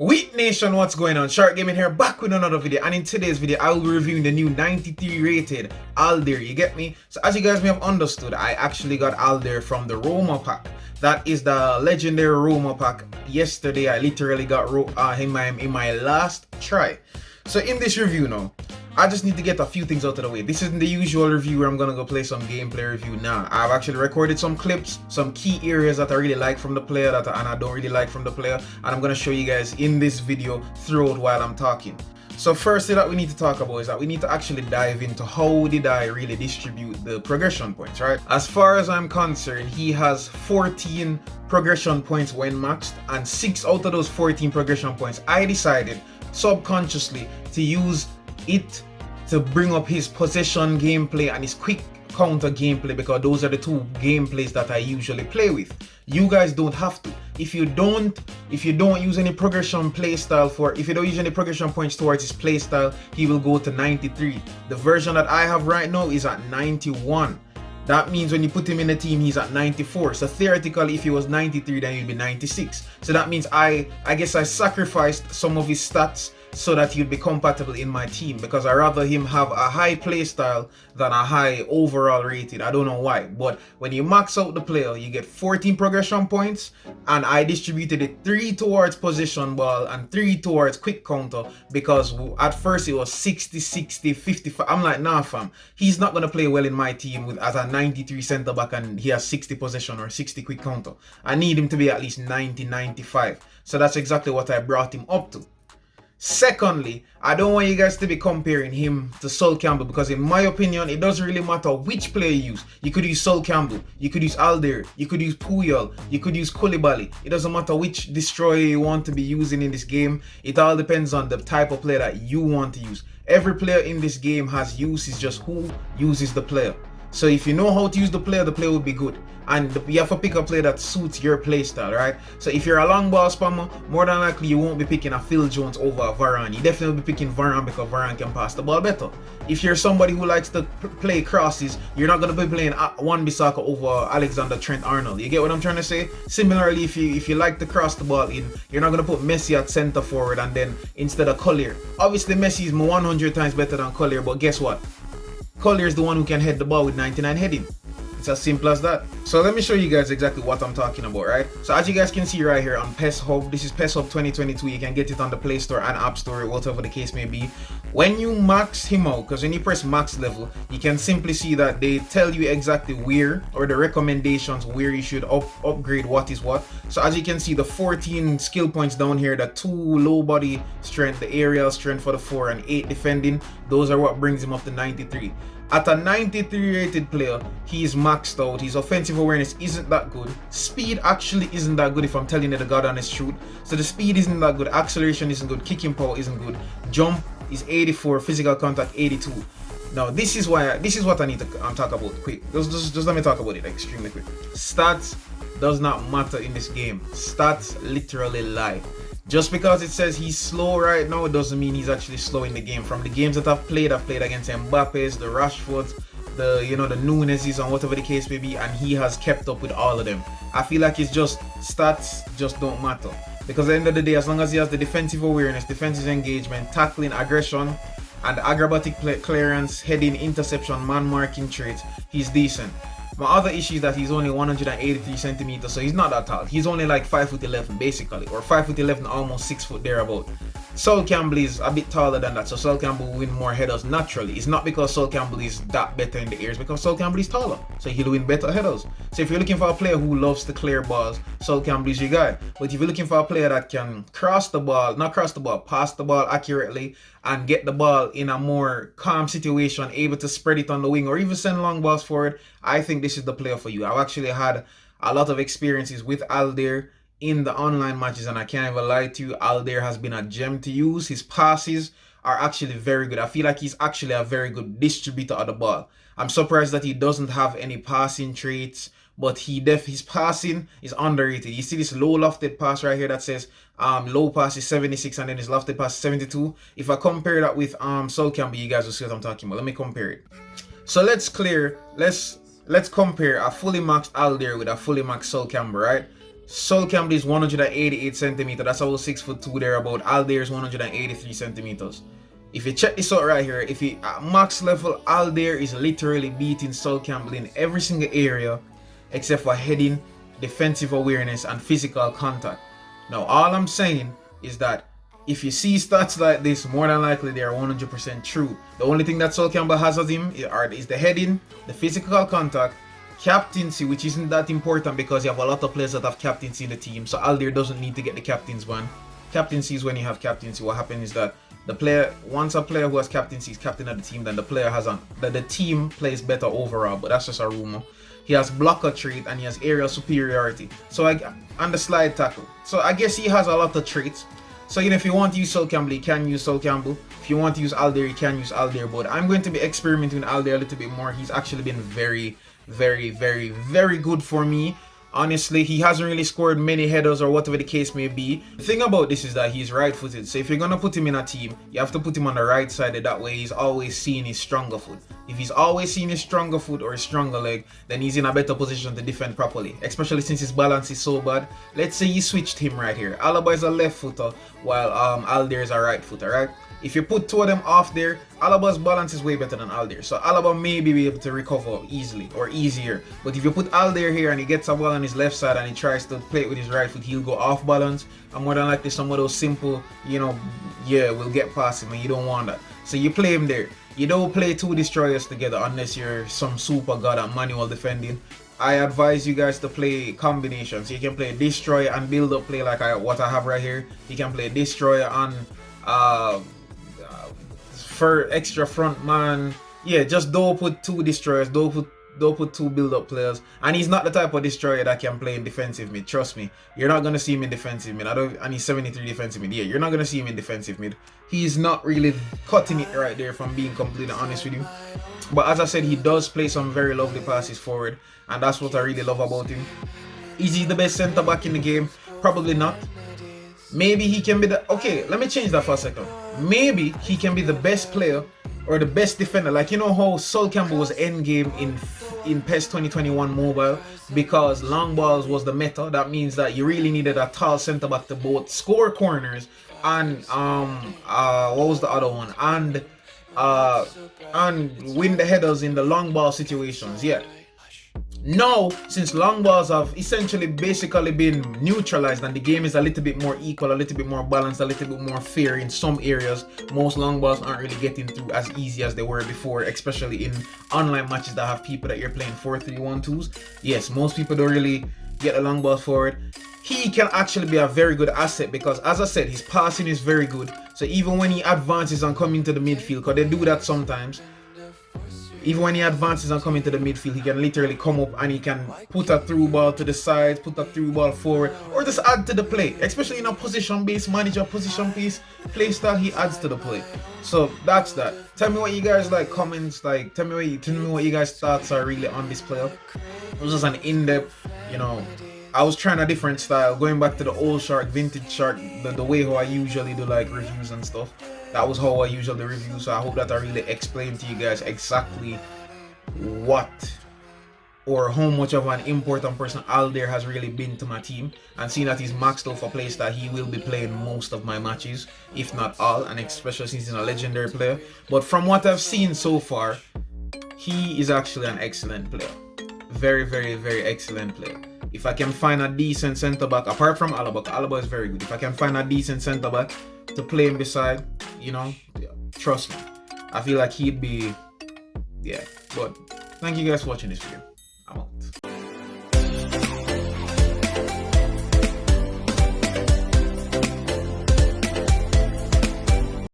Wheat Nation, what's going on? Sharc Gaming here, back with another video, and in today's video I will be reviewing the new 93 rated Aldair, you get me? So as you guys may have understood, I actually got Aldair from the Roma pack. That is the legendary Roma pack. Yesterday I literally got him in my last try. So in this review now, I just need to get a few things out of the way. This isn't the usual review where I'm gonna go play some gameplay review. Nah, I've actually recorded some clips, some key areas that I really like from the player and I don't really like from the player, and I'm gonna show you guys in this video throughout while I'm talking. So first thing that we need to talk about is that we need to actually dive into how did I really distribute the progression points, right? As far as I'm concerned, he has 14 progression points when maxed, and 6 out of those 14 progression points I decided subconsciously to use it to bring up his possession gameplay and his quick counter gameplay, because those are the two gameplays that I usually play with. You guys don't have to. If you don't use any progression playstyle if you don't use any progression points towards his playstyle, he will go to 93. The version that I have right now is at 91. That means when you put him in a team, he's at 94. So theoretically, if he was 93, then he'd be 96. So that means I guess I sacrificed some of his stats so that he'd be compatible in my team, because I rather him have a high playstyle than a high overall rated. I don't know why, but when you max out the player, you get 14 progression points, and I distributed it 3 towards position ball and 3 towards quick counter, because at first it was 60, 60, 55. I'm like, nah fam, he's not gonna play well in my team as a 93 center back and he has 60 possession or 60 quick counter. I need him to be at least 90, 95. So that's exactly what I brought him up to. Secondly, I don't want you guys to be comparing him to Sol Campbell, because in my opinion, it doesn't really matter which player you use. You could use Sol Campbell, you could use Aldair, you could use Puyol, you could use Koulibaly. It doesn't matter which destroyer you want to be using in this game. It all depends on the type of player that you want to use. Every player in this game has use, it's just who uses the player. So if you know how to use the player will be good. And you have to pick a player that suits your playstyle, right? So if you're a long ball spammer, more than likely you won't be picking a Phil Jones over a Varane. You definitely will be picking Varane because Varane can pass the ball better. If you're somebody who likes to play crosses, you're not going to be playing Wan-Bissaka over Alexander Trent-Arnold. You get what I'm trying to say? Similarly, if you like to cross the ball in, you're not going to put Messi at center forward and then instead of Collier. Obviously, Messi is 100 times better than Collier, but guess what? Collier is the one who can head the ball with 99 heading. It's as simple as that. So let me show you guys exactly what I'm talking about, right? So as you guys can see right here on PES Hub, this is PES Hub 2022. You can get it on the Play Store and App Store, whatever the case may be. When you max him out, because when you press max level, you can simply see that they tell you exactly where, or the recommendations where you should upgrade what is what. So as you can see, the 14 skill points down here, the 2 low body strength, the aerial strength for the 4, and 8 defending, those are what brings him up to 93. At a 93 rated player, he's maxed out. His offensive awareness isn't that good. Speed actually isn't that good, if I'm telling you the God honest truth. So the speed isn't that good. Acceleration isn't good. Kicking power isn't good. Jump is 84. Physical contact 82. Now this is what I need to talk about quick. Just let me talk about it extremely quick. Stats does not matter in this game. Stats literally lie. Just because it says he's slow right now, it doesn't mean he's actually slow in the game. From the games that I've played against Mbappe's, the Rashfords, the Nunez's, and whatever the case may be, and he has kept up with all of them. I feel like it's just stats just don't matter, because at the end of the day, as long as he has the defensive awareness, defensive engagement, tackling, aggression, and acrobatic clearance, heading, interception, man marking traits, he's decent. My other issue is that he's only 183 centimeters, so he's not that tall. He's only like 5'11" basically, or 5'11", almost 6 foot thereabout. Sol Campbell is a bit taller than that, so Sol Campbell will win more headers naturally. It's not because Sol Campbell is that better in the air, it's because Sol Campbell is taller, so he'll win better headers. So if you're looking for a player who loves to clear balls, Sol Campbell is your guy. But if you're looking for a player that can pass the ball accurately and get the ball in a more calm situation, able to spread it on the wing or even send long balls forward, I think this is the player for you. I've actually had a lot of experiences with Aldair in the online matches, and I can't even lie to you, Aldair has been a gem to use. His passes are actually very good. I feel like he's actually a very good distributor of the ball. I'm surprised that he doesn't have any passing traits, but his passing is underrated. You see this low lofted pass right here that says low pass is 76 and then his lofted pass is 72. If I compare that with Sol Campbell, you guys will see what I'm talking about. Let me compare it. So let's compare a fully maxed Aldair with a fully maxed Sol Campbell, right? Sol Campbell is 188 centimeters. That's about 6'2" thereabout. Aldair is 183 centimeters. If you check this out right here, if you at max level, Aldair is literally beating Sol Campbell in every single area except for heading, defensive awareness, and physical contact. Now, all I'm saying is that if you see stats like this, more than likely they are 100% true. The only thing that Sol Campbell has as him is the heading, the physical contact, captaincy, which isn't that important because you have a lot of players that have captaincy in the team. So Aldair doesn't need to get the captain's ban. Captaincy is when you have captaincy. What happens is that the player, once a player who has captaincy is captain of the team, then the player has the team plays better overall. But that's just a rumor. He has blocker trait and he has aerial superiority. So and the slide tackle. So I guess he has a lot of traits. So if you want to use Sol Campbell, you can use Sol Campbell. If you want to use Aldair, you can use Aldair. But I'm going to be experimenting with Aldair a little bit more. He's actually been very, very good for me. Honestly, he hasn't really scored many headers or whatever the case may be. The thing about this is that he's right-footed. So if you're going to put him in a team, you have to put him on the right side. That way he's always seeing his stronger foot. If he's always seeing his stronger foot or his stronger leg, then he's in a better position to defend properly. Especially since his balance is so bad. Let's say you switched him right here. Alaba is a left footer while Aldair is a right footer, right? If you put two of them off there, Alaba's balance is way better than Aldair. So Alaba may be able to recover easily or easier. But if you put Aldair here and he gets a ball on his left side and he tries to play it with his right foot, he'll go off balance. And more than likely some of those simple, will get past him and you don't want that. So you play him there. You don't play two destroyers together unless you're some super god at manual defending. I advise you guys to play combinations. You can play destroyer and build up play like what I have right here. You can play destroyer and for extra front man. Yeah, just don't put two destroyers, don't put two build-up players. And he's not the type of destroyer that can play in defensive mid. Trust me, you're not gonna see him in defensive mid. And he's 73 defensive mid. Yeah, you're not gonna see him in defensive mid. He's not really cutting it right there, from being completely honest with you. But as I said, he does play some very lovely passes forward, and that's what I really love about him. Is he the best center back in the game? Probably not. Maybe he can be okay, let me change that for a second. Maybe he can be the best player or the best defender. Like, how Sol Campbell was endgame in PES 2021 mobile because long balls was the meta. That means that you really needed a tall center back to both score corners and what was the other one? And win the headers in the long ball situations. Yeah. Now, since long balls have essentially basically been neutralized and the game is a little bit more equal, a little bit more balanced, a little bit more fair in some areas, most long balls aren't really getting through as easy as they were before, especially in online matches that have people that you're playing 4-3-1-2s. Yes, most people don't really get the long balls forward. He can actually be a very good asset because, as I said, his passing is very good. So even when he advances and coming to the midfield, because they do that sometimes, even when he advances and coming to the midfield, he can literally come up and he can put a through ball to the sides, put a through ball forward, or just add to the play. Especially in a position-based manager, position-based play style, he adds to the play. So that's that. Tell me what you guys like, comments, like tell me what you guys' thoughts are really on this player. It was just an in-depth, I was trying a different style, going back to the old Sharc, vintage Sharc, the way how I usually do like reviews and stuff. That was how I usually review, so I hope that I really explained to you guys exactly what or how much of an important person Aldair has really been to my team, and seeing that he's maxed out for plays that he will be playing most of my matches, if not all, and especially since he's a legendary player. But from what I've seen so far, he is actually an excellent player. Very, very, very excellent player. If I can find a decent centre back, apart from Alaba, Alaba is very good. If I can find a decent centre back to play him beside, trust me, I feel like he'd be, yeah. But thank you guys for watching this video.